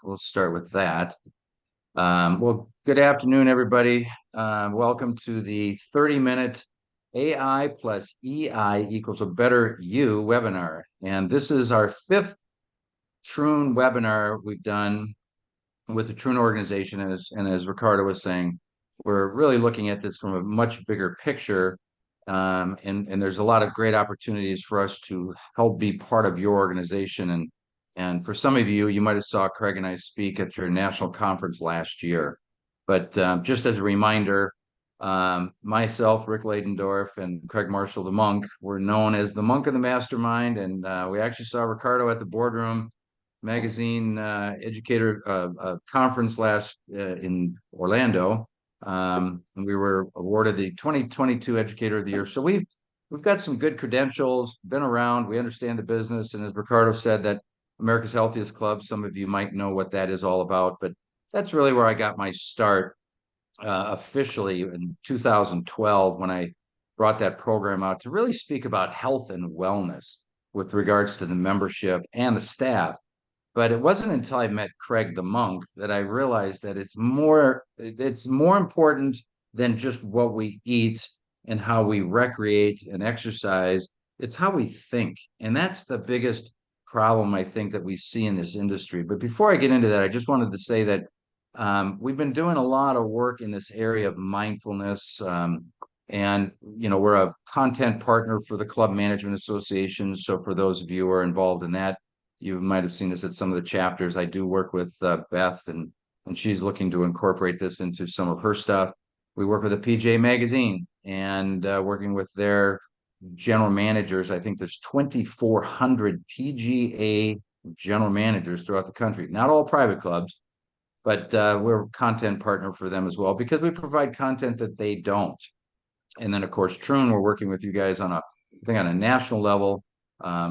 we'll start with that. Well, good afternoon, everybody. Welcome to the 30-minute AI plus EI equals a better you webinar. And this is our fifth Troon webinar we've done with the Troon organization. And as Ricardo was saying, we're really looking at this from a much bigger picture. And there's a lot of great opportunities for us to help be part of your organization. And for some of you, you might have saw Craig and I speak at your national conference last year. But just as a reminder, myself, Rick Ladendorf, and Craig Marshall, the monk, were known as the monk of the mastermind. And we actually saw Ricardo at the Boardroom Magazine Educator Conference last in Orlando. And we were awarded the 2022 Educator of the Year. So we've got some good credentials, been around, we understand the business. And as Ricardo said, that America's Healthiest Club, some of you might know what that is all about, but that's really where I got my start officially in 2012 when I brought that program out to really speak about health and wellness with regards to the membership and the staff. But it wasn't until I met Craig the monk that I realized that it's more important than just what we eat and how we recreate and exercise. It's how we think. And that's the biggest problem I think that we see in this industry. But before I get into that, I just wanted to say that we've been doing a lot of work in this area of mindfulness. And, we're a content partner for the Club Management Association. So for those of you who are involved in that, you might have seen this at some of the chapters. I do work with Beth, and she's looking to incorporate this into some of her stuff. We work with the PGA Magazine and working with their general managers. I think there's 2,400 PGA general managers throughout the country. Not all private clubs, but we're a content partner for them as well because we provide content that they don't. And then, of course, Troon, we're working with you guys on a national level.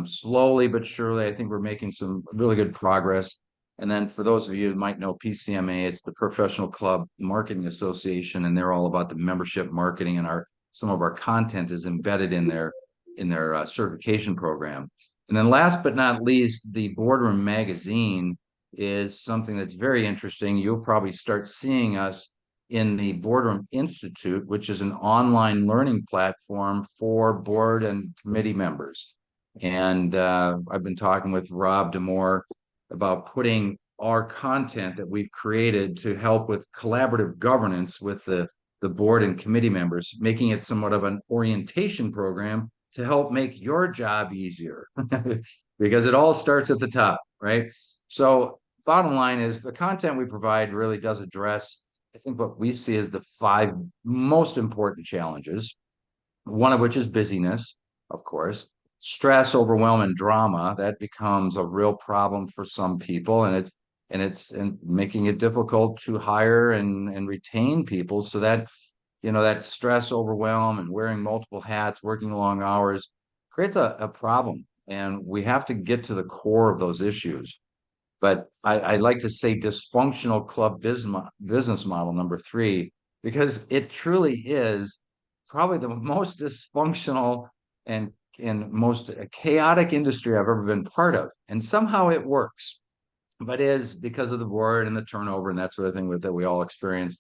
Slowly but surely, I think we're making some really good progress. And then for those of you who might know PCMA, it's the Professional Club Marketing Association, and they're all about the membership marketing, and some of our content is embedded in their certification program. And then last but not least, the Boardroom Magazine is something that's very interesting. You'll probably start seeing us in the Boardroom Institute, which is an online learning platform for board and committee members. And I've been talking with Rob Demore about putting our content that we've created to help with collaborative governance with the board and committee members, making it somewhat of an orientation program to help make your job easier because it all starts at the top, right? So bottom line is the content we provide really does address, I think, what we see as the 5 most important challenges, one of which is busyness, of course. Stress, overwhelm, and drama, that becomes a real problem for some people, and it's making it difficult to hire and retain people. So that that stress, overwhelm, and wearing multiple hats, working long hours creates a problem, and we have to get to the core of those issues. But I like to say dysfunctional club business model number 3, because it truly is probably the most dysfunctional and most chaotic industry I've ever been part of. And somehow it works, but is because of the board and the turnover and that sort of thing that we all experience.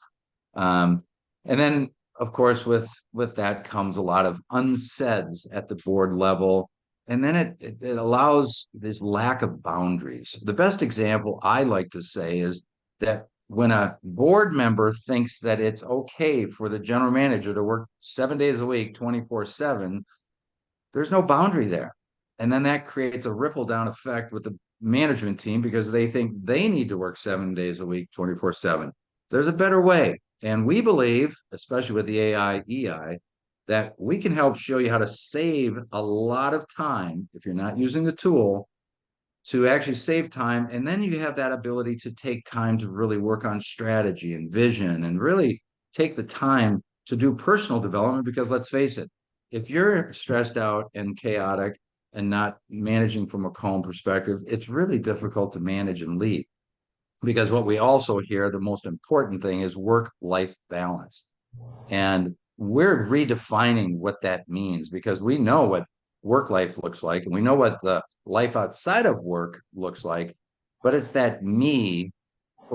And then, of course, with that comes a lot of unsaids at the board level. And then it allows this lack of boundaries. The best example I like to say is that when a board member thinks that it's okay for the general manager to work 7 days a week, 24/7, there's no boundary there. And then that creates a ripple down effect with the management team because they think they need to work 7 days a week, 24/7. There's a better way. And we believe, especially with the AI, EI, that we can help show you how to save a lot of time if you're not using the tool to actually save time. And then you have that ability to take time to really work on strategy and vision and really take the time to do personal development. Because let's face it, if you're stressed out and chaotic and not managing from a calm perspective, it's really difficult to manage and lead. Because what we also hear, the most important thing is work-life balance. And we're redefining what that means because we know what work life looks like and we know what the life outside of work looks like, but it's that me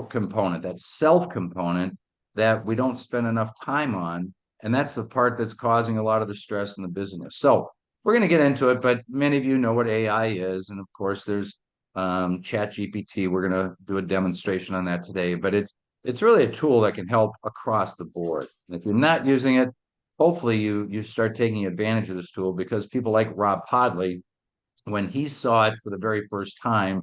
component, that self component that we don't spend enough time on. And that's the part that's causing a lot of the stress in the business. So we're going to get into it, but many of you know what AI is. And of course, there's Chat GPT. We're going to do a demonstration on that today, but it's really a tool that can help across the board. And if you're not using it, hopefully you start taking advantage of this tool, because people like Rob Podley, when he saw it for the very first time,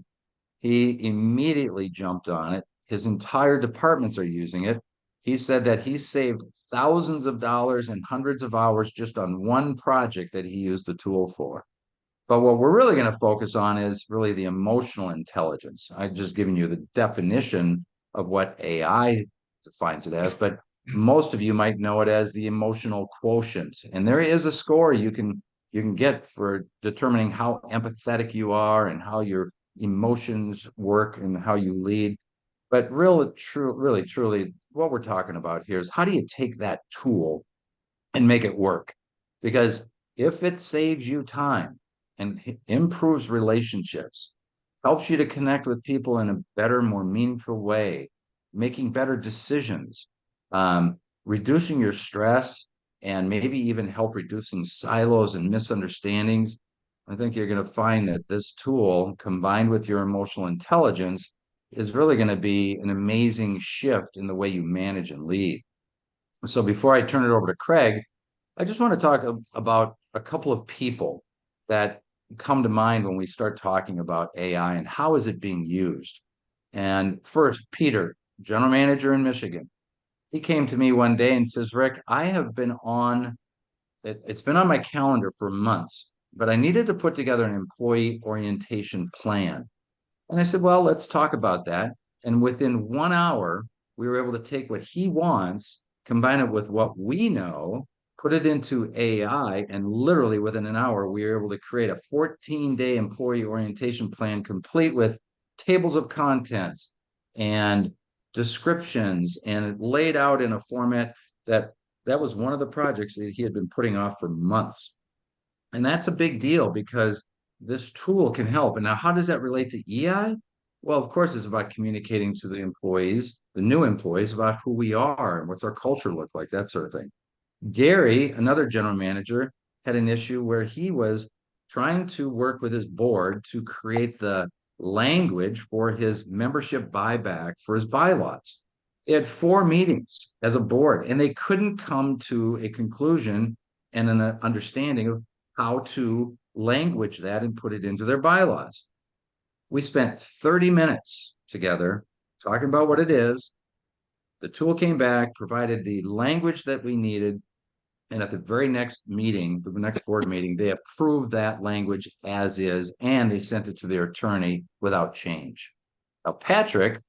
he immediately jumped on it. His entire departments are using it. He said that he saved thousands of dollars and hundreds of hours just on one project that he used the tool for. But what we're really going to focus on is really the emotional intelligence. I've just given you the definition of what AI defines it as, but most of you might know it as the emotional quotient. And there is a score you can get for determining how empathetic you are and how your emotions work and how you lead. But really, truly, what we're talking about here is how do you take that tool and make it work? Because if it saves you time and improves relationships, helps you to connect with people in a better, more meaningful way, making better decisions, reducing your stress, and maybe even help reducing silos and misunderstandings, I think you're going to find that this tool, combined with your emotional intelligence, is really going to be an amazing shift in the way you manage and lead. So before I turn it over to Craig, I just want to talk about a couple of people that come to mind when we start talking about AI and how is it being used. And first, Peter, general manager in Michigan. He came to me one day and says, Rick, I have been on it's been on my calendar for months, but I needed to put together an employee orientation plan. And I said, well, let's talk about that. And within 1 hour, we were able to take what he wants, combine it with what we know, put it into AI, and literally within an hour, we were able to create a 14-day employee orientation plan, complete with tables of contents and descriptions, and it laid out in a format that was one of the projects that he had been putting off for months. And that's a big deal because this tool can help. And now, how does that relate to EI? Well, of course, it's about communicating to the employees, the new employees, about who we are and what's our culture look like, that sort of thing. Gary, another general manager, had an issue where he was trying to work with his board to create the language for his membership buyback for his bylaws. They had 4 meetings as a board, and they couldn't come to a conclusion and an understanding of how to language that and put it into their bylaws. We spent 30 minutes together talking about what it is. The tool came back, provided the language that we needed, and at the very next meeting, the next board meeting, they approved that language as is, and they sent it to their attorney without change. Now, Patrick,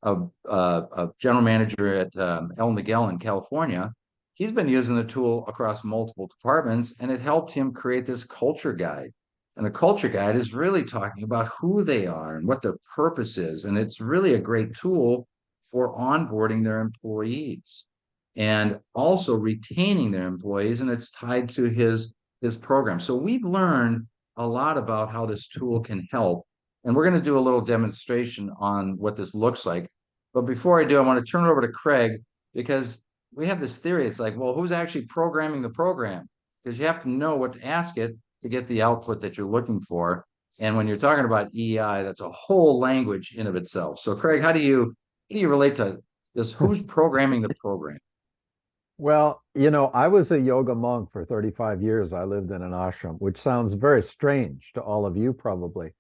a general manager at El Miguel in California, he's been using the tool across multiple departments, and it helped him create this culture guide. And the culture guide is really talking about who they are and what their purpose is. And it's really a great tool for onboarding their employees and also retaining their employees. And it's tied to his program. So we've learned a lot about how this tool can help. And we're going to do a little demonstration on what this looks like. But before I do, I want to turn it over to Craig, because we have this theory. It's like, well, who's actually programming the program? Because you have to know what to ask it to get the output that you're looking for. And when you're talking about EI, that's a whole language in of itself. So Craig, how do you relate to this? Who's programming the program? Well, I was a yoga monk for 35 years. I lived in an ashram, which sounds very strange to all of you probably.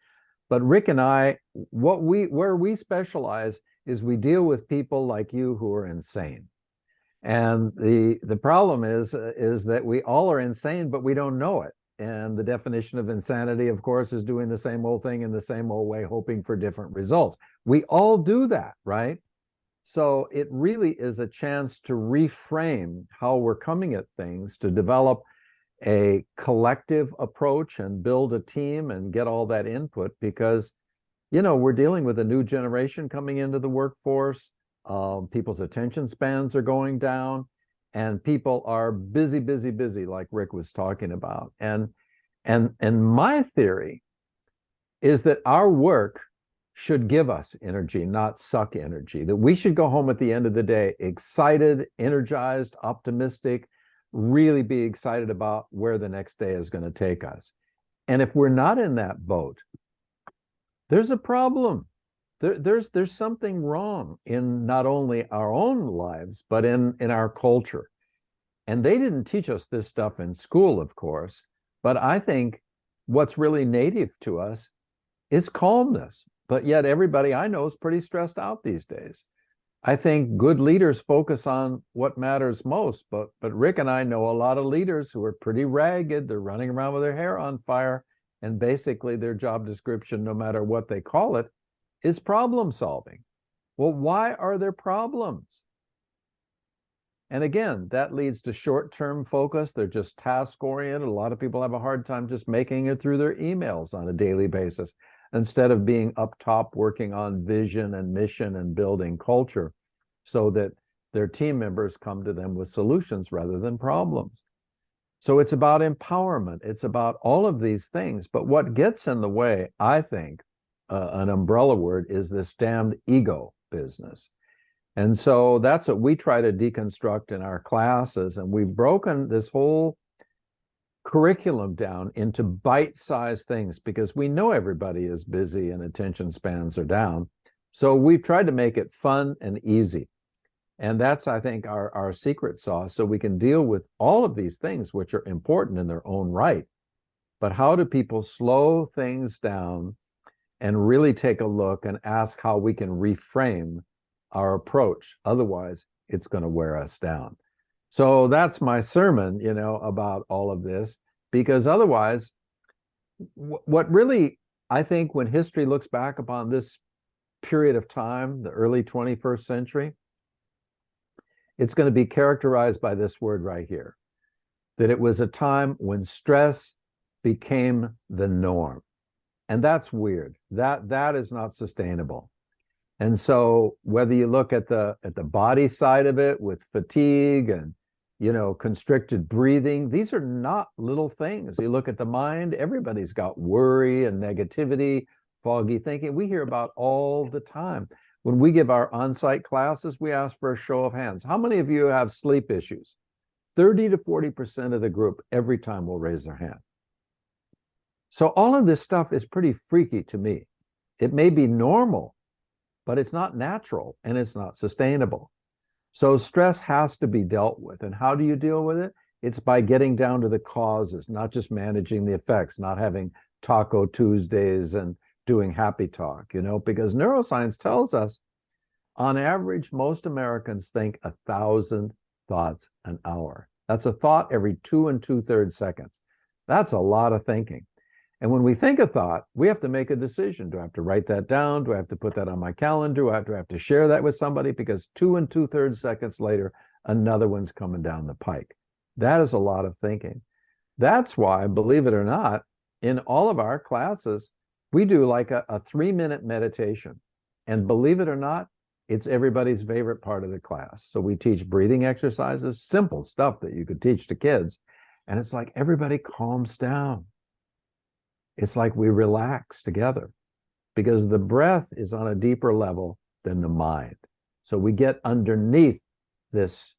But Rick and I, where we specialize is we deal with people like you who are insane. And the problem is that we all are insane, but we don't know it. And the definition of insanity, of course, is doing the same old thing in the same old way, hoping for different results. We all do that, right? So it really is a chance to reframe how we're coming at things, to develop a collective approach and build a team and get all that input, because, we're dealing with a new generation coming into the workforce. People's attention spans are going down, and people are busy, busy, busy, like Rick was talking about. And my theory is that our work should give us energy, not suck energy. That we should go home at the end of the day excited, energized, optimistic, really be excited about where the next day is going to take us. And if we're not in that boat, there's a problem. There's something wrong in not only our own lives, but in our culture. And they didn't teach us this stuff in school, of course, but I think what's really native to us is calmness. But yet everybody I know is pretty stressed out these days. I think good leaders focus on what matters most, but Rick and I know a lot of leaders who are pretty ragged. They're running around with their hair on fire, and basically their job description, no matter what they call it, is problem solving. Well, why are there problems? And again, that leads to short-term focus. They're just task-oriented. A lot of people have a hard time just making it through their emails on a daily basis, instead of being up top working on vision and mission and building culture so that their team members come to them with solutions rather than problems. So it's about empowerment. It's about all of these things. But what gets in the way, I think, an umbrella word, is this damned ego business. And so that's what we try to deconstruct in our classes. And we've broken this whole curriculum down into bite-sized things because we know everybody is busy and attention spans are down. So we've tried to make it fun and easy. And that's, I think, our secret sauce. So we can deal with all of these things, which are important in their own right. But how do people slow things down and really take a look and ask how we can reframe our approach? Otherwise, it's going to wear us down. So that's my sermon, about all of this, because otherwise, what really, I think, when history looks back upon this period of time, the early 21st century, it's going to be characterized by this word right here, that it was a time when stress became the norm. And that's weird. That is not sustainable. And so whether you look at the body side of it with fatigue and constricted breathing, these are not little things. You look at the mind, everybody's got worry and negativity, foggy thinking. We hear about all the time. When we give our on-site classes, we ask for a show of hands. How many of you have sleep issues? 30 to 40% of the group every time will raise their hand. So all of this stuff is pretty freaky to me. It may be normal, but it's not natural and it's not sustainable. So stress has to be dealt with. And how do you deal with it? It's by getting down to the causes, not just managing the effects, not having Taco Tuesdays and doing happy talk, because neuroscience tells us on average, most Americans think 1,000 thoughts an hour. That's a thought every 2 2/3 seconds. That's a lot of thinking. And when we think a thought, we have to make a decision. Do I have to write that down? Do I have to put that on my calendar? Do I have to share that with somebody? Because 2 2/3 seconds later, another one's coming down the pike. That is a lot of thinking. That's why, believe it or not, in all of our classes, we do like a 3-minute meditation. And believe it or not, it's everybody's favorite part of the class. So we teach breathing exercises, simple stuff that you could teach to kids. And it's like everybody calms down. It's like we relax together because the breath is on a deeper level than the mind. So we get underneath this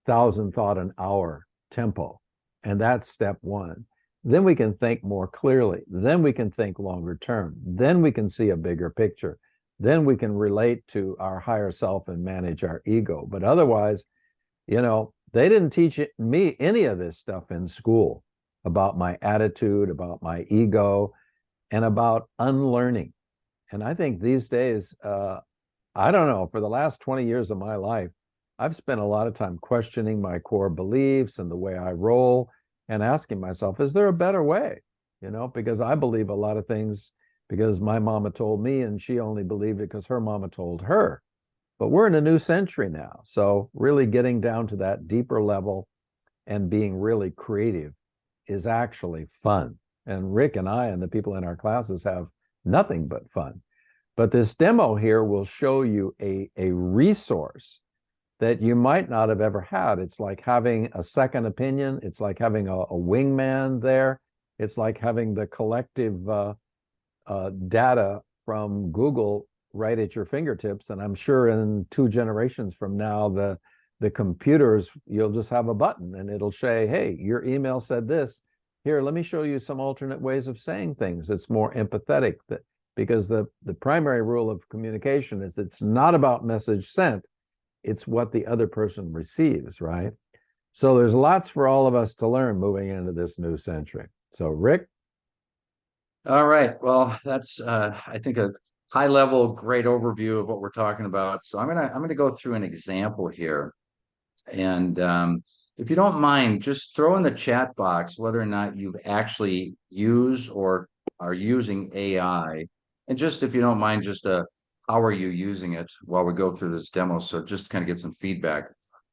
1,000 thought an hour tempo. And that's step one. Then we can think more clearly. Then we can think longer term. Then we can see a bigger picture. Then we can relate to our higher self and manage our ego. But otherwise, they didn't teach me any of this stuff in school about my attitude, about my ego, and about unlearning. And I think these days, I don't know, for the last 20 years of my life, I've spent a lot of time questioning my core beliefs and the way I roll and asking myself, is there a better way? Because I believe a lot of things because my mama told me and she only believed it because her mama told her. But we're in a new century now. So really getting down to that deeper level and being really creative is actually fun. And Rick and I and the people in our classes have nothing but fun. But this demo here will show you a resource that you might not have ever had. It's like having a second opinion. It's like having a wingman there. It's like having the collective data from Google right at your fingertips. And I'm sure in 2 generations from now, the computers, you'll just have a button and it'll say, hey, your email said this. Here, let me show you some alternate ways of saying things. It's more empathetic, that because the primary rule of communication is it's not about message sent, it's what the other person receives, right? So there's lots for all of us to learn moving into this new century. So Rick. All right. Well, that's I think a high level, great overview of what we're talking about. So I'm gonna go through an example here. And if you don't mind, just throw in the chat box whether or not you've actually used or are using AI. And just if you don't mind, just how are you using it while we go through this demo? So just to kind of get some feedback.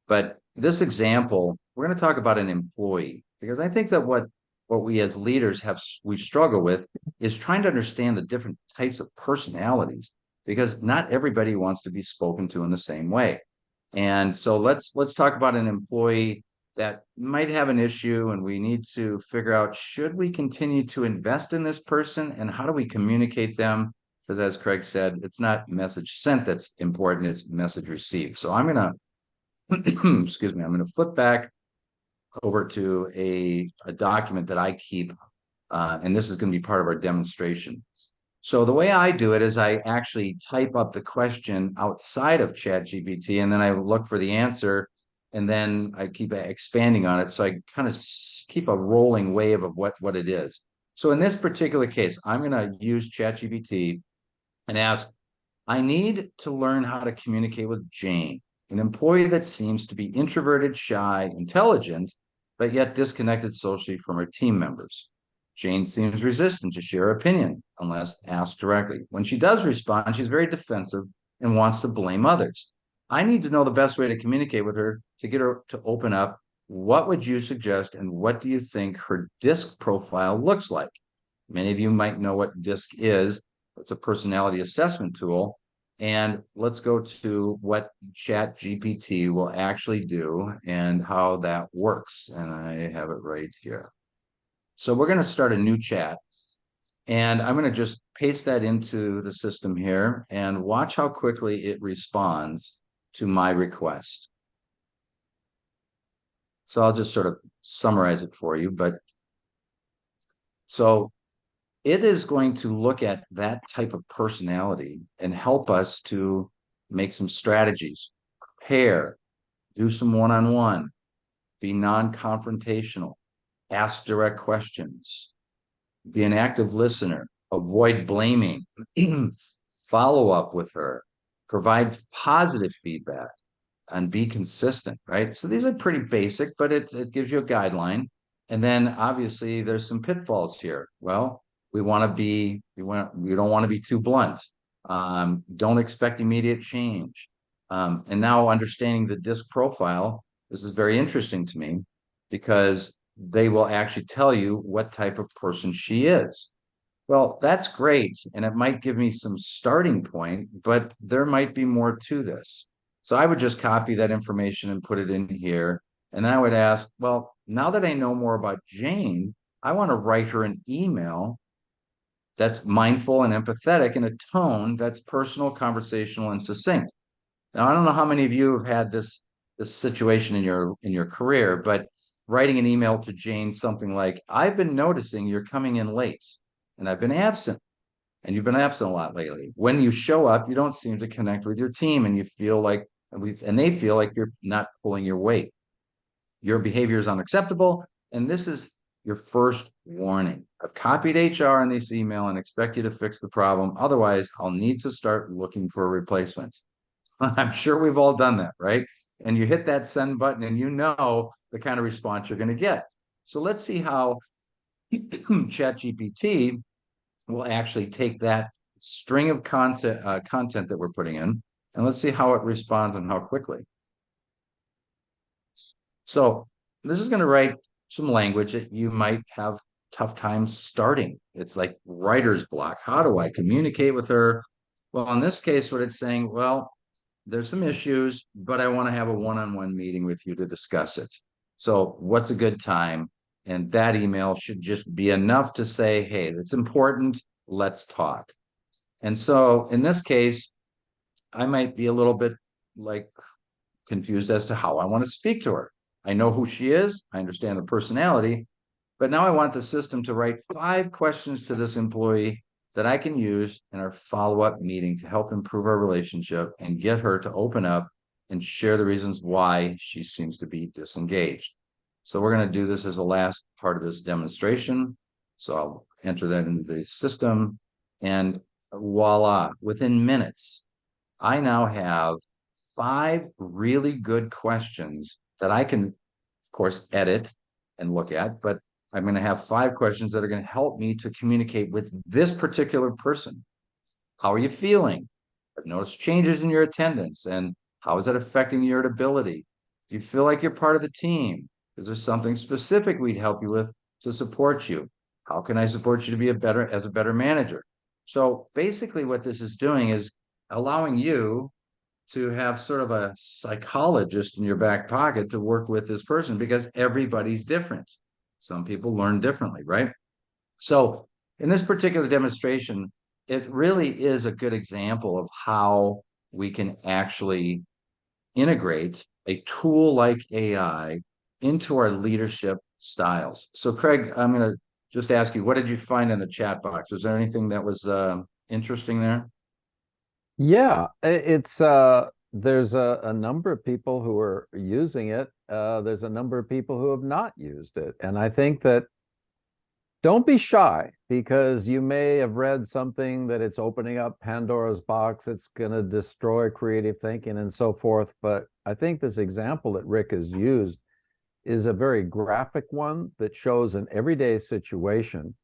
But this example, we're going to talk about an employee, because I think that what we as leaders we struggle with is trying to understand the different types of personalities, because not everybody wants to be spoken to in the same way. And so let's talk about an employee that might have an issue, and we need to figure out, should we continue to invest in this person, and how do we communicate them? Because as Craig said, it's not message sent that's important, it's message received. So I'm gonna excuse me, I'm gonna flip back over to a document that I keep, and this is going to be part of our demonstration. So the way I do it is I actually type up the question outside of ChatGPT, and then I look for the answer, and then I keep expanding on it. So I kind of keep a rolling wave of what it is. So in this particular case, I'm going to use ChatGPT and ask, I need to learn how to communicate with Jane, an employee that seems to be introverted, shy, intelligent, but yet disconnected socially from her team members. Jane seems resistant to share her opinion unless asked directly. When she does respond, she's very defensive and wants to blame others. I need to know the best way to communicate with her to get her to open up. What would you suggest, and what do you think her DISC profile looks like? Many of you might know what DISC is. It's a personality assessment tool. And let's go to what Chat GPT will actually do and how that works. And I have it right here. So we're going to start a new chat. And I'm going to just paste that into the system here and watch how quickly it responds to my request. So I'll just sort of summarize it for you. But so it is going to look at that type of personality and help us to make some strategies, prepare, do some one-on-one, be non-confrontational, ask direct questions, be an active listener, avoid blaming, follow up with her, provide positive feedback, and be consistent, right? So these are pretty basic, but it gives you a guideline. And then obviously there's some pitfalls here. Well, we don't want to be too blunt. Don't expect immediate change. And now understanding the DISC profile, this is very interesting to me, because they will actually tell you what type of person she is. Well, that's great, and it might give me some starting point, but there might be more to this. So I would just copy that information and put it in here. And then I would ask, well, now that I know more about Jane, I want to write her an email that's mindful and empathetic in a tone that's personal, conversational, and succinct. Now, I don't know how many of you have had this situation in your career, but writing an email to Jane, something like, I've been noticing you're coming in late, and I've been absent, and you've been absent a lot lately. When you show up, you don't seem to connect with your team, and you feel like they feel like you're not pulling your weight. Your behavior is unacceptable, and this is your first warning. I've copied HR in this email and expect you to fix the problem. Otherwise, I'll need to start looking for a replacement. I'm sure we've all done that, right? And you hit that send button and you know the kind of response you're going to get. So let's see how ChatGPT will actually take that string of content that we're putting in, and let's see how it responds and how quickly. So this is going to write some language that you might have tough times starting. It's like writer's block. How do I communicate with her? Well, in this case, what it's saying, well, there's some issues, but I want to have a one-on-one meeting with you to discuss it. So what's a good time? And that email should just be enough to say, hey, that's important. Let's talk. And so in this case, I might be a little bit like confused as to how I want to speak to her. I know who she is, I understand the personality, but now I want the system to write 5 questions to this employee that I can use in our follow-up meeting to help improve our relationship and get her to open up and share the reasons why she seems to be disengaged. So we're going to do this as the last part of this demonstration. So I'll enter that into the system, and voila, within minutes, I now have 5 really good questions that I can, of course, edit and look at, but I'm going to have 5 questions that are going to help me to communicate with this particular person. How are you feeling? I've noticed changes in your attendance, and how is that affecting your ability? Do you feel like you're part of the team? Is there something specific we'd help you with to support you? How can I support you to be a better manager? So basically what this is doing is allowing you to have sort of a psychologist in your back pocket to work with this person, because everybody's different. Some people learn differently, right? So in this particular demonstration, it really is a good example of how we can actually integrate a tool like AI into our leadership styles. So Craig, I'm going to just ask you, what did you find in the chat box? Was there anything that was interesting there? Yeah, it's there's a number of people who are using it. There's a number of people who have not used it. And I think that don't be shy, because you may have read something that it's opening up Pandora's box, it's going to destroy creative thinking and so forth. But I think this example that Rick has used is a very graphic one that shows an everyday situation.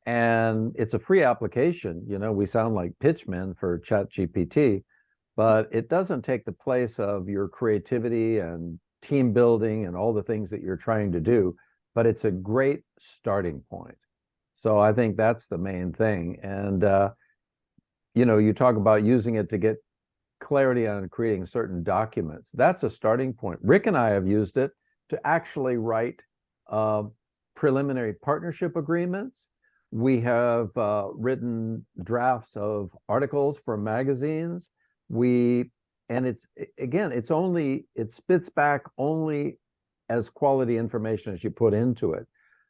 And it's a free application. You know, we sound like pitchmen for ChatGPT, but it doesn't take the place of your creativity and team building and all the things that you're trying to do, but it's a great starting point. So I think that's the main thing. And, you know, you talk about using it to get clarity on creating certain documents. That's a starting point. Rick and I have used it to actually write preliminary partnership agreements. We have written drafts of articles for magazines. And it's, again, it spits back only as quality information as you put into it.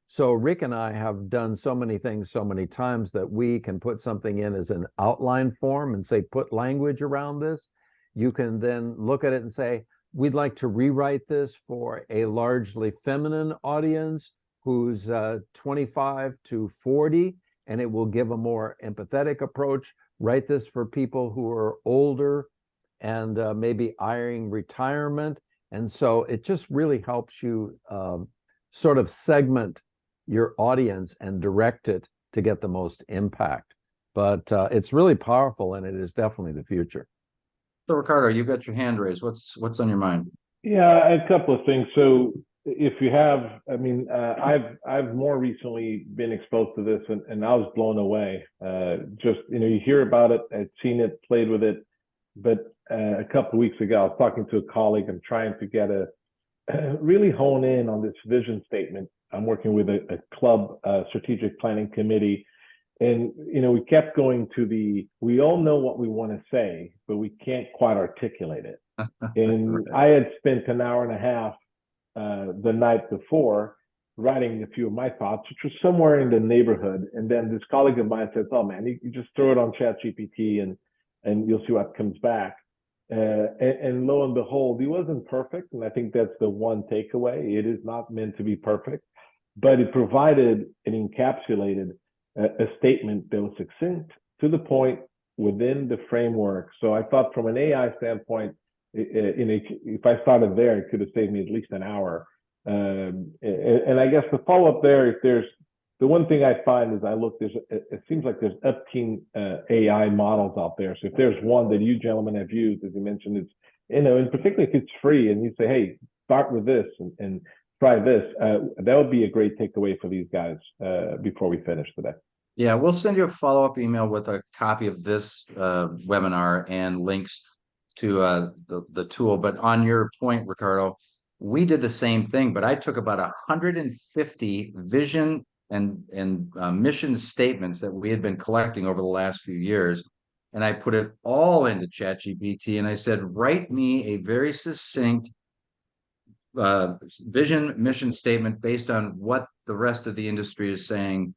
So Rick and I have done so many things so many times that we can put something in as an outline form and say, put language around this. You can then look at it and say, we'd like to rewrite this for a largely feminine audience who's 25 to 40, and it will give a more empathetic approach. Write this for people who are older and maybe eyeing retirement. And so it just really helps you sort of segment your audience and direct it to get the most impact. But it's really powerful, and it is definitely the future. So Ricardo, you've got your hand raised. What's on your mind? Yeah, a couple of things. So if you have, I mean, I've more recently been exposed to this, and I was blown away. Just, you know, you hear about it, I've seen it, played with it, but a couple of weeks ago, I was talking to a colleague. I'm trying to get really hone in on this vision statement. I'm working with a club strategic planning committee, and you know, we kept going to we all know what we want to say, but we can't quite articulate it. And I had spent an hour and a half the night before writing a few of my thoughts, which was somewhere in the neighborhood. And then this colleague of mine says, "Oh man, you just throw it on ChatGPT and you'll see what comes back." And lo and behold, he wasn't perfect, and I think that's the one takeaway. It is not meant to be perfect, but it provided and encapsulated a statement that was succinct, to the point, within the framework. So I thought, from an AI standpoint, if I started there, it could have saved me at least an hour. And I guess the follow up there, if there's the one thing I find is it seems like there's up-team AI models out there. So if there's one that you gentlemen have used, as you mentioned, it's, you know, and particularly if it's free and you say, hey, start with this and try this, that would be a great takeaway for these guys before we finish today. Yeah, we'll send you a follow-up email with a copy of this webinar and links to the tool. But on your point, Ricardo, we did the same thing, but I took about 150 vision and mission statements that we had been collecting over the last few years, and I put it all into ChatGPT, and I said, write me a very succinct vision, mission statement based on what the rest of the industry is saying,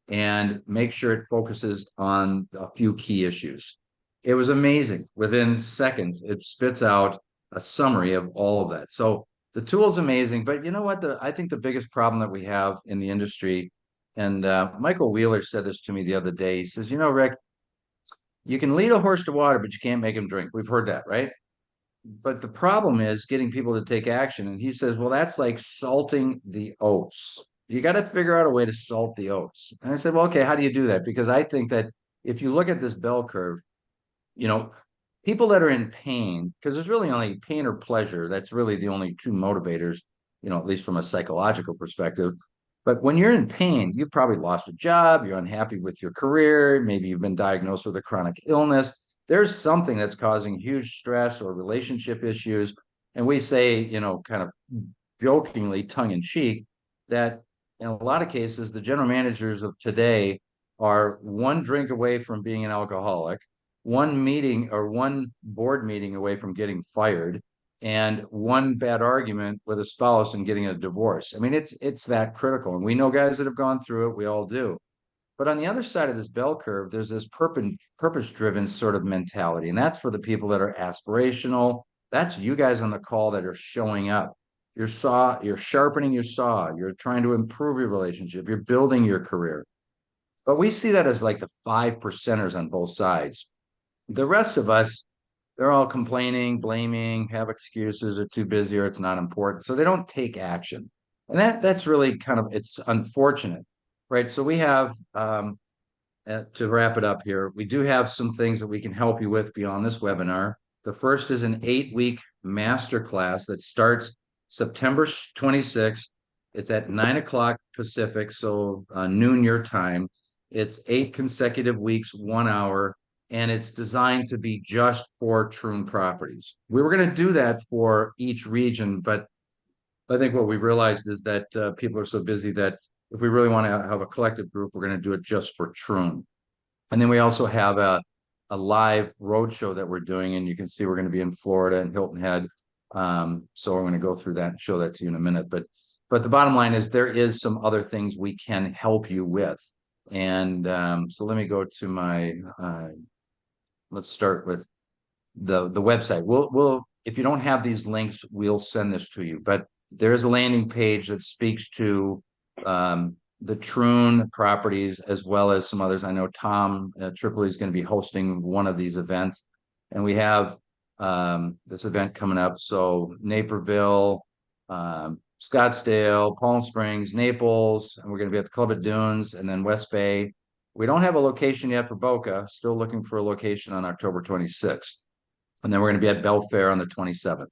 and make sure it focuses on a few key issues. It was amazing. Within seconds, it spits out a summary of all of that. So the tool is amazing, but you know what? I think the biggest problem that we have in the industry, and Michael Wheeler said this to me the other day. He says, Rick, you can lead a horse to water, but you can't make him drink. We've heard that, right? But the problem is getting people to take action. And he says, well, that's like salting the oats. You got to figure out a way to salt the oats. And I said, well, okay, how do you do that? Because I think that if you look at this bell curve, people that are in pain, because there's really only pain or pleasure. That's really the only two motivators, at least from a psychological perspective. But when you're in pain, you've probably lost a job, you're unhappy with your career, maybe you've been diagnosed with a chronic illness. There's something that's causing huge stress or relationship issues. And we say, kind of jokingly, tongue in cheek, that in a lot of cases, the general managers of today are one drink away from being an alcoholic, one meeting or one board meeting away from getting fired, and one bad argument with a spouse and getting a divorce. I mean, it's that critical. And we know guys that have gone through it. We all do. But on the other side of this bell curve, there's this purpose-driven sort of mentality. And that's for the people that are aspirational. That's you guys on the call that are showing up. You're sharpening your saw. You're trying to improve your relationship. You're building your career. But we see that as like the 5%ers on both sides. The rest of us, they're all complaining, blaming, have excuses, are too busy, or it's not important. So they don't take action. And that's really it's unfortunate, right? So we have, to wrap it up here, we do have some things that we can help you with beyond this webinar. The first is an 8-week masterclass that starts September 26th. It's at 9 o'clock Pacific, so noon your time. It's 8 consecutive weeks, 1 hour, and it's designed to be just for Troon properties. We were going to do that for each region, but I think what we realized is that people are so busy that if we really want to have a collective group, we're going to do it just for Troon. And then we also have a live roadshow that we're doing, and you can see we're going to be in Florida and Hilton Head. So we're going to go through that and show that to you in a minute. But the bottom line is there is some other things we can help you with. And so let me go to my let's start with the website. We'll if you don't have these links, we'll send this to you. But there is a landing page that speaks to the Troon properties as well as some others. I know Tom Tripoli is going to be hosting one of these events, and we have this event coming up. So Naperville, Scottsdale, Palm Springs, Naples, and we're going to be at the Club at Dunes, and then West Bay. We don't have a location yet for Boca. Still looking for a location on October 26th. And then we're going to be at Belfair on the 27th.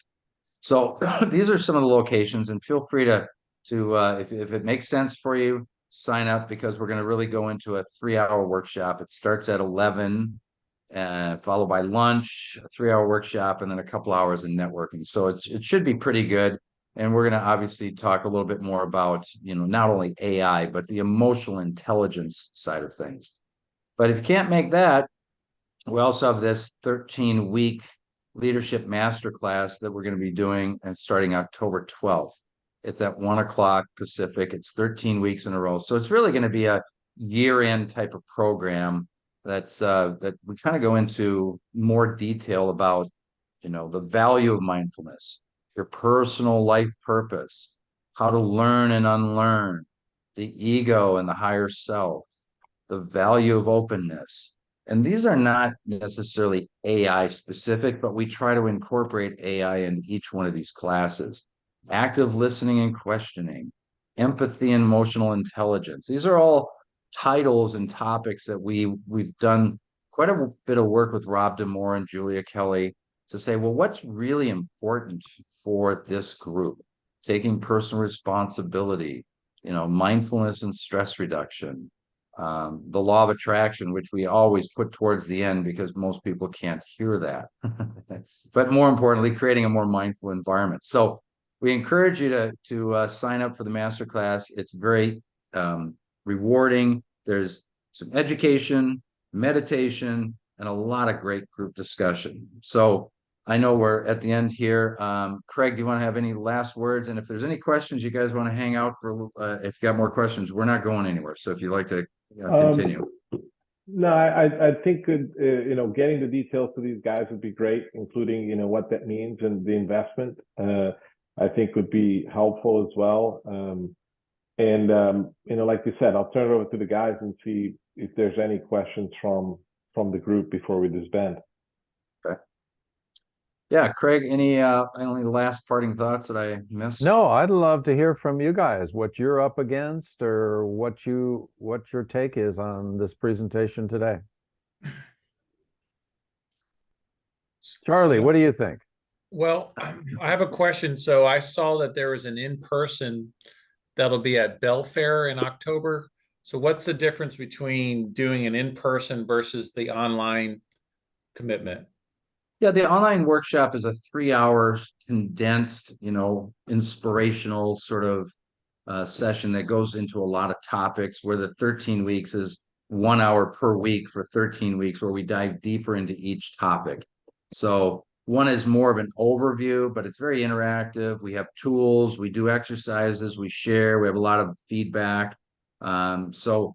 So these are some of the locations, and feel free to if it makes sense for you, sign up, because we're going to really go into a 3-hour workshop. It starts at 11, followed by lunch, a 3-hour workshop, and then a couple hours in networking. So it should be pretty good. And we're going to obviously talk a little bit more about, not only AI, but the emotional intelligence side of things. But if you can't make that, we also have this 13-week leadership masterclass that we're going to be doing and starting October 12th. It's at 1 o'clock Pacific. It's 13 weeks in a row. So it's really going to be a year-end type of program that we kind of go into more detail about, the value of mindfulness, your personal life purpose, how to learn and unlearn, the ego and the higher self, the value of openness. And these are not necessarily AI specific, but we try to incorporate AI into each one of these classes. Active listening and questioning, empathy and emotional intelligence. These are all titles and topics that we've done quite a bit of work with Rob Damore and Julia Kelly to say, well, what's really important for this group? Taking personal responsibility, mindfulness and stress reduction, the law of attraction, which we always put towards the end because most people can't hear that. But more importantly, creating a more mindful environment. So we encourage you to sign up for the masterclass. It's very rewarding. There's some education, meditation, and a lot of great group discussion. So I know we're at the end here. Craig, do you want to have any last words? And if there's any questions, you guys want to hang out for, if you got more questions, we're not going anywhere. So if you'd like to continue. No, I think getting the details to these guys would be great, including what that means and the investment. I think would be helpful as well. Like you said, I'll turn it over to the guys and see if there's any questions from the group before we disband. Okay. Yeah, Craig, any last parting thoughts that I missed? No, I'd love to hear from you guys what you're up against or what your take is on this presentation today. Charlie, what do you think? Well, I have a question. So I saw that there was an in-person that'll be at Belfair in October. So what's the difference between doing an in-person versus the online commitment? Yeah, the online workshop is a 3-hour condensed, inspirational sort of session that goes into a lot of topics, where the 13 weeks is 1 hour per week for 13 weeks, where we dive deeper into each topic. So one is more of an overview, but it's very interactive. We have tools, we do exercises, we share, we have a lot of feedback. So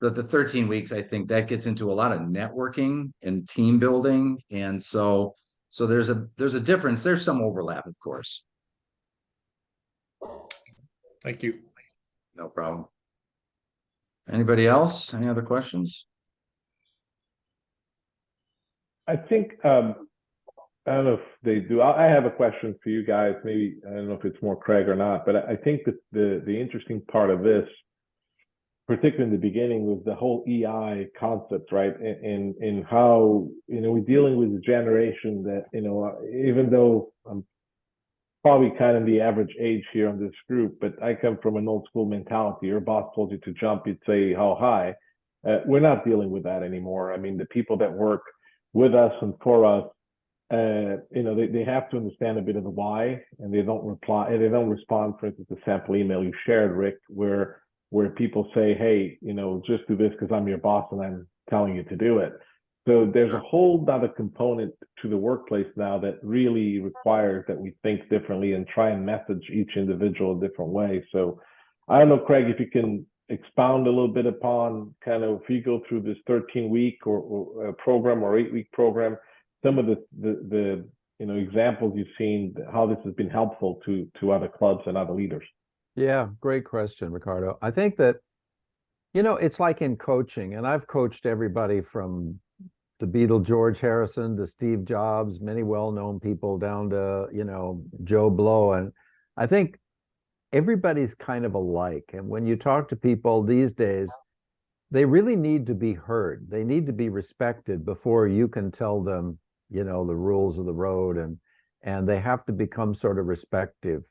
the 13 weeks, I think that gets into a lot of networking and team building. And so there's a difference. There's some overlap, of course. Thank you. No problem. Anybody else? Any other questions? I think I don't know if they do. I have a question for you guys. Maybe I don't know if it's more Craig or not, but I think that the interesting part of this, particularly in the beginning, was the whole EI concept, right? And how we're dealing with a generation that even though I'm probably kind of the average age here on this group, but I come from an old school mentality. Your boss told you to jump, you'd say how high. We're not dealing with that anymore. I mean, the people that work with us and for us, they have to understand a bit of the why, and they don't respond, for instance, the sample email you shared, Rick, where people say, hey, just do this because I'm your boss and I'm telling you to do it. So there's a whole other component to the workplace now that really requires that we think differently and try and message each individual a different way. So I don't know, Craig, if you can expound a little bit upon kind of, if you go through this 13-week or program or 8-week program, some of the examples you've seen, how this has been helpful to other clubs and other leaders. Yeah, great question, Ricardo. I think that, it's like in coaching, and I've coached everybody from the Beatle George Harrison to Steve Jobs, many well-known people, down to, Joe Blow. And I think everybody's kind of alike. And when you talk to people these days, they really need to be heard. They need to be respected before you can tell them, the rules of the road, and they have to become sort of respective.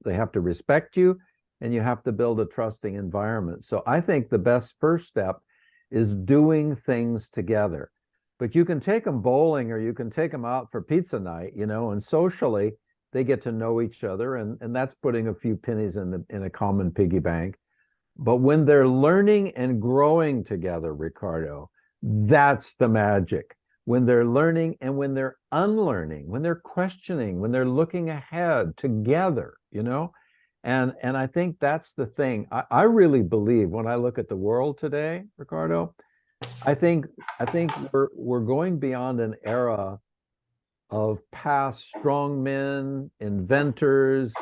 They have to respect you, and you have to build a trusting environment. So I think the best first step is doing things together. But you can take them bowling, or you can take them out for pizza night, and socially they get to know each other, and that's putting a few pennies in a common piggy bank. But when they're learning and growing together, Ricardo, that's the magic. When they're learning and when they're unlearning, when they're questioning, when they're looking ahead together, and I think that's the thing. I really believe, when I look at the world today, Ricardo, I think we're going beyond an era of past strong men, inventors,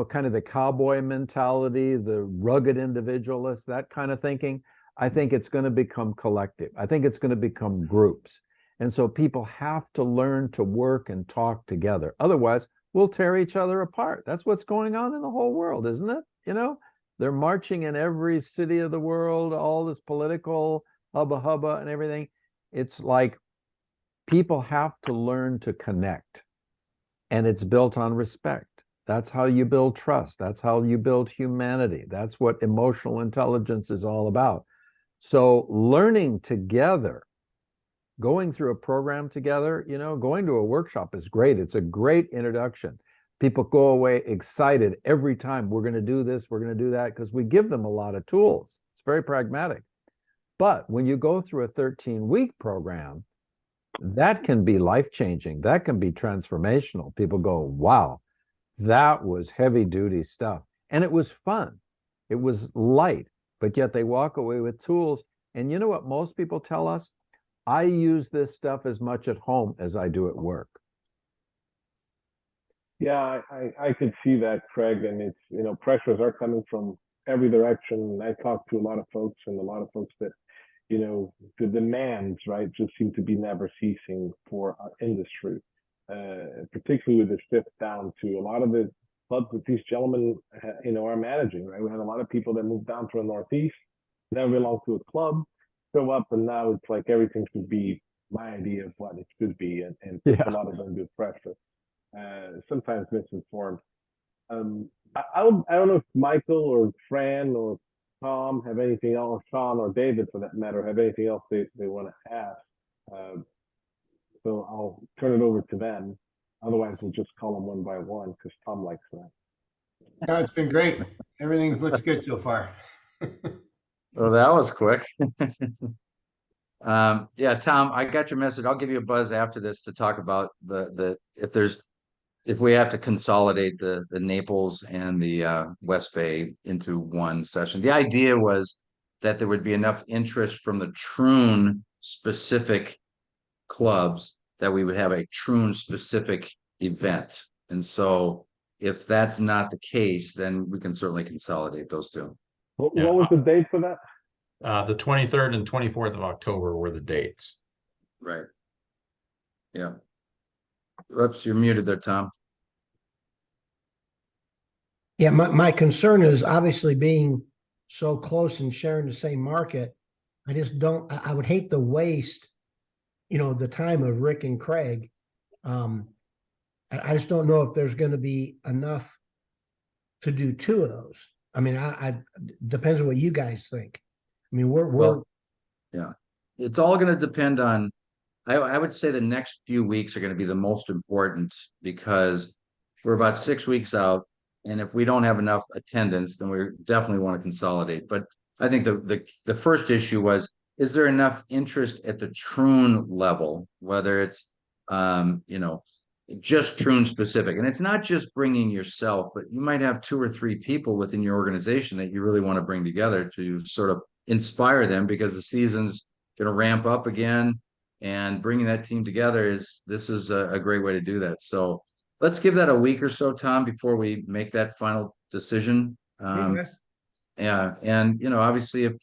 kind of the cowboy mentality, the rugged individualist, that kind of thinking. I think it's going to become collective. I think it's going to become groups. And so people have to learn to work and talk together. Otherwise, we'll tear each other apart. That's what's going on in the whole world, isn't it? They're marching in every city of the world, all this political hubba and everything. It's like people have to learn to connect, and it's built on respect. That's how you build trust. That's how you build humanity. That's what emotional intelligence is all about. So learning together, going through a program together, going to a workshop is great. It's a great introduction. People go away excited every time. We're going to do this, we're going to do that, because we give them a lot of tools. It's very pragmatic. But when you go through a 13-week program, that can be life-changing. That can be transformational. People go, wow, that was heavy duty stuff. And it was fun. It was light, but yet they walk away with tools. And you know what most people tell us? I use this stuff as much at home as I do at work. Yeah, I could see that, Craig, and it's, pressures are coming from every direction. I talk to a lot of folks, and a lot of folks that, the demands, right, just seem to be never ceasing for our industry, particularly with the shift down to a lot of the clubs that these gentlemen, are managing, right? We had a lot of people that moved down to the Northeast, never belonged to a club, show up, and now it's like everything should be my idea of what it should be, and puts a lot of undue pressure. Sometimes misinformed. I don't know if Michael or Fran or Tom have anything else, Sean or David for that matter, have anything else they want to ask. So I'll turn it over to them. Otherwise, we'll just call them one by one because Tom likes that. No, it's been great. Everything looks good so far. Well, that was quick. Yeah, Tom, I got your message. I'll give you a buzz after this to talk about if we have to consolidate the Naples and the West Bay into one session. The idea was that there would be enough interest from the Troon specific clubs that we would have a Troon specific event. And so if that's not the case, then we can certainly consolidate those two. What was the date for that? The 23rd and 24th of October were the dates. Right. Yeah. Oops, you're muted there, Tom. Yeah, my concern is obviously being so close and sharing the same market. I just don't, I would hate to waste, the time of Rick and Craig. I just don't know if there's going to be enough to do two of those. I mean, I depends on what you guys think. I mean, yeah, it's all going to depend on, I would say the next few weeks are going to be the most important because we're about 6 weeks out. And if we don't have enough attendance, then we definitely want to consolidate. But I think the first issue was, is there enough interest at the Troon level, whether it's, just Troon specific? And it's not just bringing yourself, but you might have 2 or 3 people within your organization that you really want to bring together to sort of inspire them, because the season's going to ramp up again, and bringing that team together is a great way to do that. So let's give that a week or so, Tom, before we make that final decision. Okay. Yeah, and obviously, if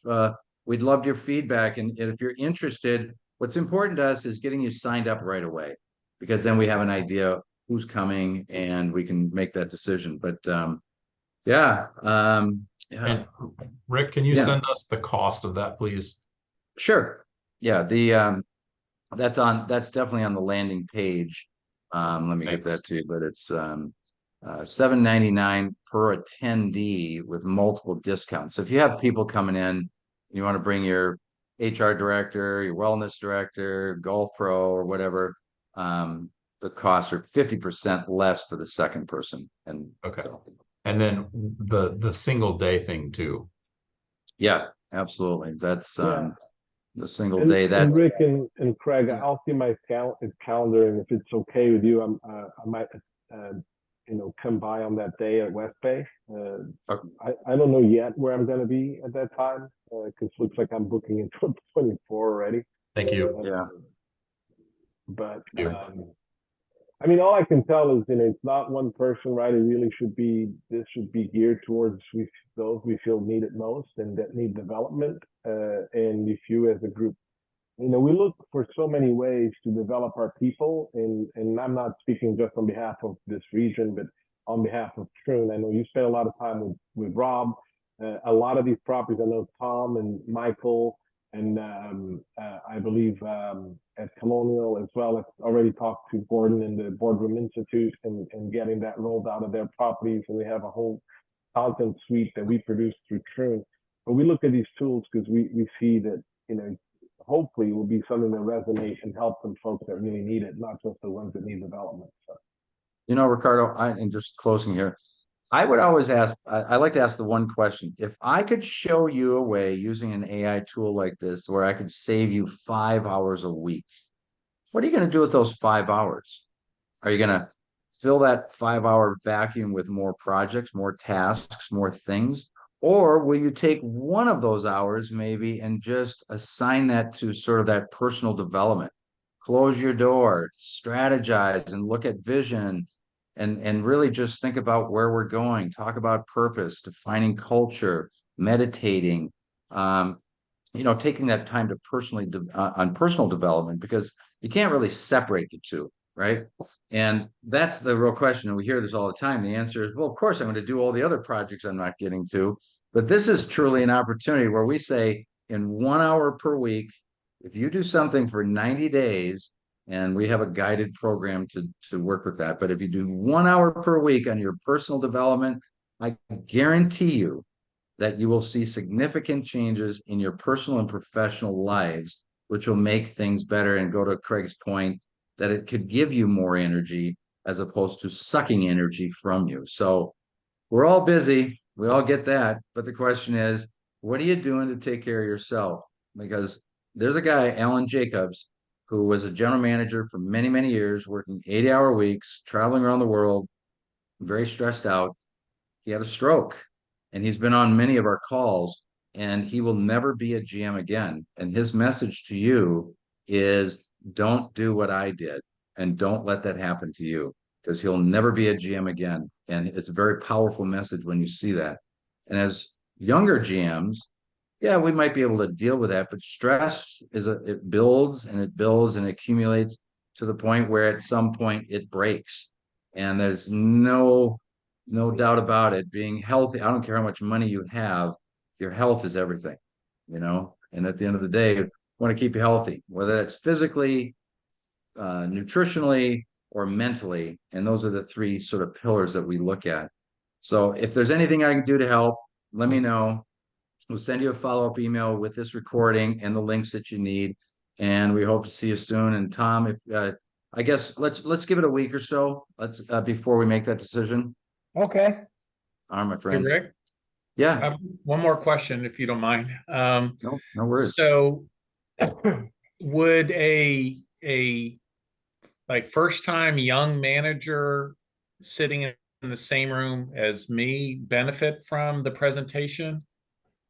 we'd love your feedback, and if you're interested, what's important to us is getting you signed up right away, because then we have an idea who's coming and we can make that decision. But yeah. And Rick, can you send us the cost of that, please? Sure. Yeah, that's definitely on the landing page. Let me get that to you, but it's $7.99 per attendee with multiple discounts. So if you have people coming in, you want to bring your HR director, your wellness director, golf pro, or whatever, the costs are 50% less for the second person. And okay. So, and then the single day thing too. Yeah, absolutely. That's the single and, day. That's and Rick and Craig. I'll see my calendar, and if it's okay with you, I might come by on that day at West Bay. I don't know yet where I'm going to be at that time, because it looks like I'm booking into 24 already. Thank you. Yeah. But I mean, all I can tell is, it's not one person, right? It really this should be geared towards those we feel need it most and that need development. And if you as a group, we look for so many ways to develop our people, and I'm not speaking just on behalf of this region, but on behalf of Troon. I know you spent a lot of time with Rob. A lot of these properties, I know Tom and Michael, and I believe at Colonial as well. I've already talked to Gordon and the Boardroom Institute and getting that rolled out of their properties. And we have a whole content suite that we produce through Troon. But we look at these tools because we see that, hopefully it will be something that resonates and help some folks that really need it, not just the ones that need development. So. Ricardo, and just closing here, I would always ask, I like to ask the one question: if I could show you a way using an AI tool like this where I could save you 5 hours a week, What are you going to do with those 5 hours? Are you going to fill that 5 hour vacuum with more projects, more tasks, more things? Or will you take one of those hours maybe and just assign that to sort of that personal development? Close your door, strategize and look at vision and really just think about where we're going, talk about purpose, defining culture, meditating, um, taking that time to on personal development, because you can't really separate the two, right? And that's the real question. And we hear this all the time. The answer is, well, of course, I'm going to do all the other projects I'm not getting to. But this is truly an opportunity where we say in 1 hour per week, if you do something for 90 days, and we have a guided program to work with that. But if you do 1 hour per week on your personal development, I guarantee you that you will see significant changes in your personal and professional lives, which will make things better. And go to Craig's point that it could give you more energy as opposed to sucking energy from you. So we're all busy. We all get that. But the question is, what are you doing to take care of yourself? Because there's a guy, Alan Jacobs, who was a general manager for many, many years, working 80-hour weeks, traveling around the world, very stressed out. He had a stroke, and he's been on many of our calls, and he will never be a GM again. And his message to you is, don't do what I did, and don't let that happen to you, because he'll never be a GM again. And it's a very powerful message when you see that. And as younger GMs, yeah, we might be able to deal with that, but stress it builds and it builds and accumulates to the point where at some point it breaks. And there's no doubt about it. Being healthy, I don't care how much money you have, your health is everything, And at the end of the day, you want to keep you healthy, whether that's physically, nutritionally, or mentally. And those are the three sort of pillars that we look at. So if there's anything I can do to help, let me know. We'll send you a follow-up email with this recording and the links that you need. And we hope to see you soon. And Tom, if I guess let's give it a week or so. Let's before we make that decision. Okay. All right, my Hey, friend. Rick, Yeah. one more question, if you don't mind. No worries. So would a like first time young manager sitting in the same room as me benefit from the presentation?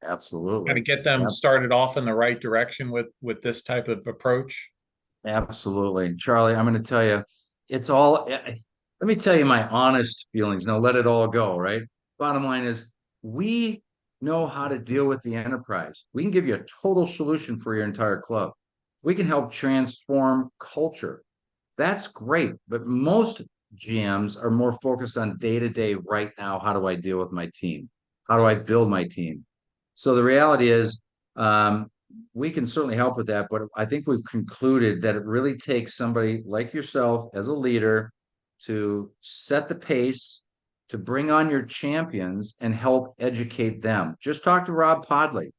Absolutely. Kind of get them started off in the right direction with this type of approach? Absolutely. Charlie, I'm going to tell you, it's all, let me tell you my honest feelings. Now let it all go, right? Bottom line is, we know how to deal with the enterprise. We can give you a total solution for your entire club. We can help transform culture. That's great. But most GMs are more focused on day-to-day right now. How do I deal with my team? How do I build my team? So the reality is, we can certainly help with that, but I think we've concluded that it really takes somebody like yourself as a leader to set the pace, to bring on your champions and help educate them. Just talk to Rob Podley.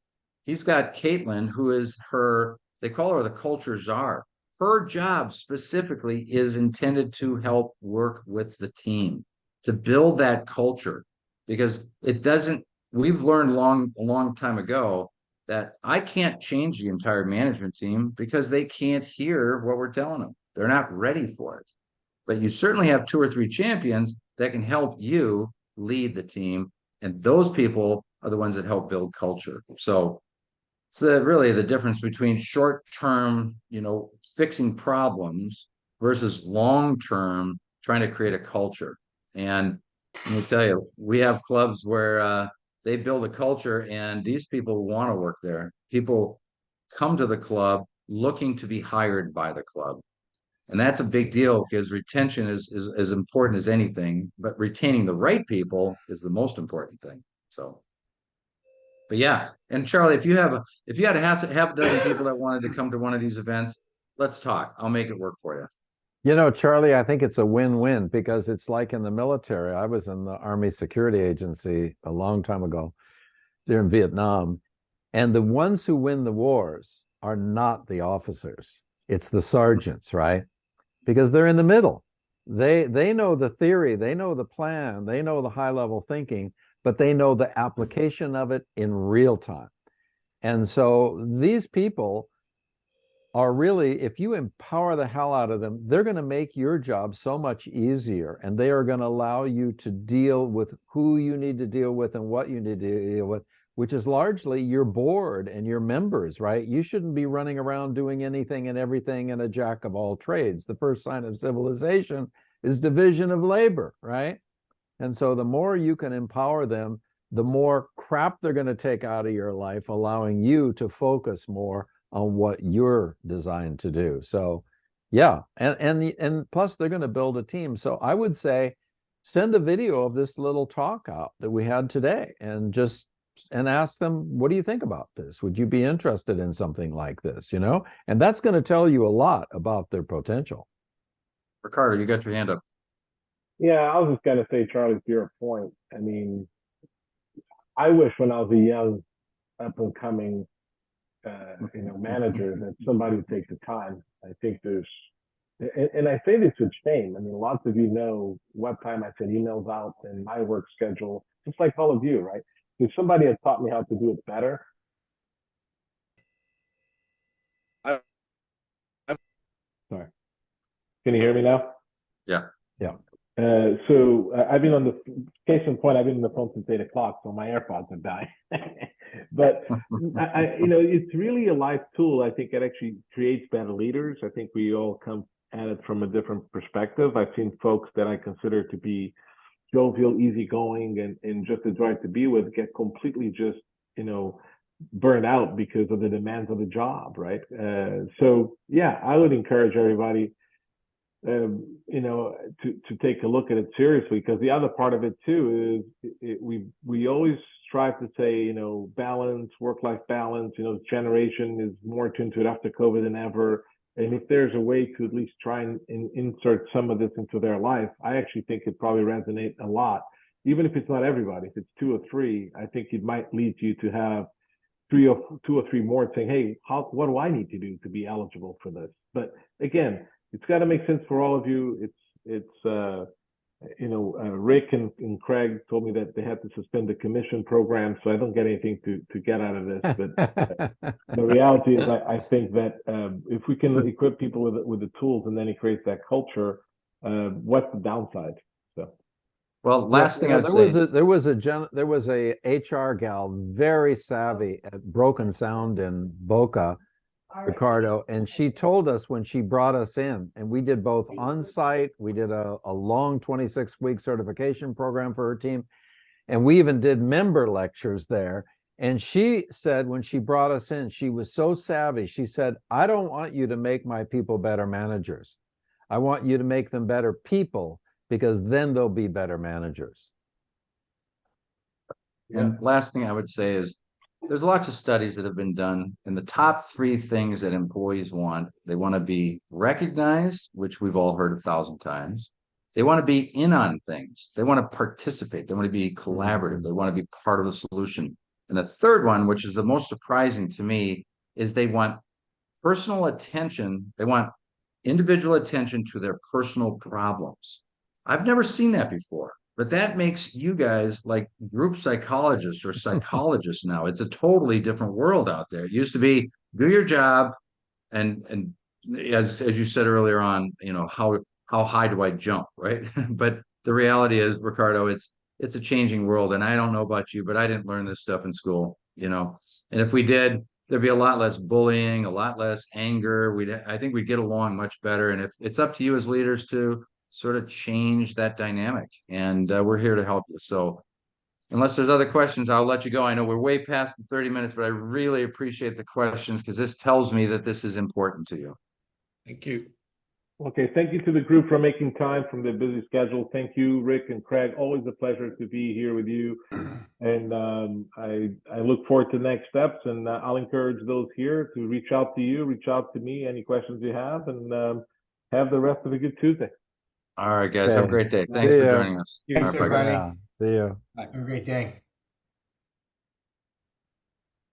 He's got Caitlin, who is they call her the culture czar. Her job specifically is intended to help work with the team to build that culture, because we've learned a long time ago that I can't change the entire management team because they can't hear what we're telling them. They're not ready for it. But you certainly have 2 or 3 champions that can help you lead the team. And those people are the ones that help build culture. So it's really the difference between short-term, fixing problems versus long-term trying to create a culture. And let me tell you, we have clubs where they build a culture and these people want to work there. People come to the club looking to be hired by the club. And that's a big deal because retention is as important as anything, but retaining the right people is the most important thing. So, but yeah. And Charlie, if you had a half a dozen people that wanted to come to one of these events, let's talk. I'll make it work for you. Charlie, I think it's a win-win because it's like in the military. I was in the Army Security Agency a long time ago there in Vietnam. And the ones who win the wars are not the officers. It's the sergeants, right? Because they're in the middle. They know the theory, they know the plan, they know the high-level thinking, but they know the application of it in real time. And so these people are really, if you empower the hell out of them, they're going to make your job so much easier, and they are going to allow you to deal with who you need to deal with and what you need to deal with, which is largely your board and your members, right? You shouldn't be running around doing anything and everything and a jack of all trades. The first sign of civilization is division of labor, right? And so the more you can empower them, the more crap they're going to take out of your life, allowing you to focus more on what you're designed to do. So yeah, and plus they're going to build a team. So I would say send a video of this little talk out that we had today and ask them, what do you think about this? Would you be interested in something like this? And that's going to tell you a lot about their potential. Ricardo, you got your hand up. Yeah, I was just gonna say, Charlie, to your point. I mean, I wish when I was a young, up and coming, manager, that somebody would take the time. I think and I say this with shame. I mean, lots of you know what time I send emails out and my work schedule, just like all of you, right? If somebody had taught me how to do it better. Sorry. Can you hear me now? Yeah. Yeah. So I've been on the case in point. I've been on the phone since 8 o'clock, so my AirPods have died. But it's really a life tool. I think it actually creates better leaders. I think we all come at it from a different perspective. I've seen folks that I consider to be jovial, easygoing, and just a joy to be with get completely just burned out because of the demands of the job, right? So yeah, I would encourage everybody to take a look at it seriously, because the other part of it too is we always strive to say, balance, work-life balance. This generation is more attuned to it after COVID than ever. And if there's a way to at least try and insert some of this into their life, I actually think it probably resonate a lot. Even if it's not everybody, if it's 2 or 3, I think it might lead you to have 2 or 3 more saying, hey, what do I need to do to be eligible for this? But again, it's got to make sense for all of you. Rick and Craig told me that they had to suspend the commission program, so I don't get anything to get out of this. But the reality is, I think that if we can equip people with the tools, and then it creates that culture, what's the downside? So, well, last thing I'd say, there was a HR gal, very savvy at Broken Sound in Boca, Ricardo, and she told us when she brought us in, and we did both on site, we did a long 26-week certification program for her team, and we even did member lectures there. And she said when she brought us in, she was so savvy. She said, I don't want you to make my people better managers. I want you to make them better people, because then they'll be better managers. and last thing I would say is, there's lots of studies that have been done, and the top 3 things that employees want: they want to be recognized, which we've all heard 1,000 times. They want to be in on things. They want to participate. They want to be collaborative. They want to be part of the solution. And the third one, which is the most surprising to me, is they want personal attention. They want individual attention to their personal problems. I've never seen that before. But that makes you guys like group psychologists or psychologists now. It's a totally different world out there. It used to be do your job, and as you said earlier on, how high do I jump, right? But the reality is, Ricardo, it's a changing world, and I don't know about you, but I didn't learn this stuff in school, and if we did, there'd be a lot less bullying, a lot less anger. I think we'd get along much better. And if it's up to you as leaders to sort of change that dynamic, and we're here to help you. So unless there's other questions, I'll let you go. I know we're way past the 30 minutes, but I really appreciate the questions, because this tells me that this is important to you. Thank you. Okay, thank you to the group for making time from their busy schedule. Thank you, Rick and Craig. Always a pleasure to be here with you. And I look forward to next steps, and I'll encourage those here to reach out to you, reach out to me, any questions you have, and have the rest of a good Tuesday. All right, guys. Have a great day. Thanks for joining us. Thanks, All right, bye, guys. everybody. Yeah, see you. Have a great day.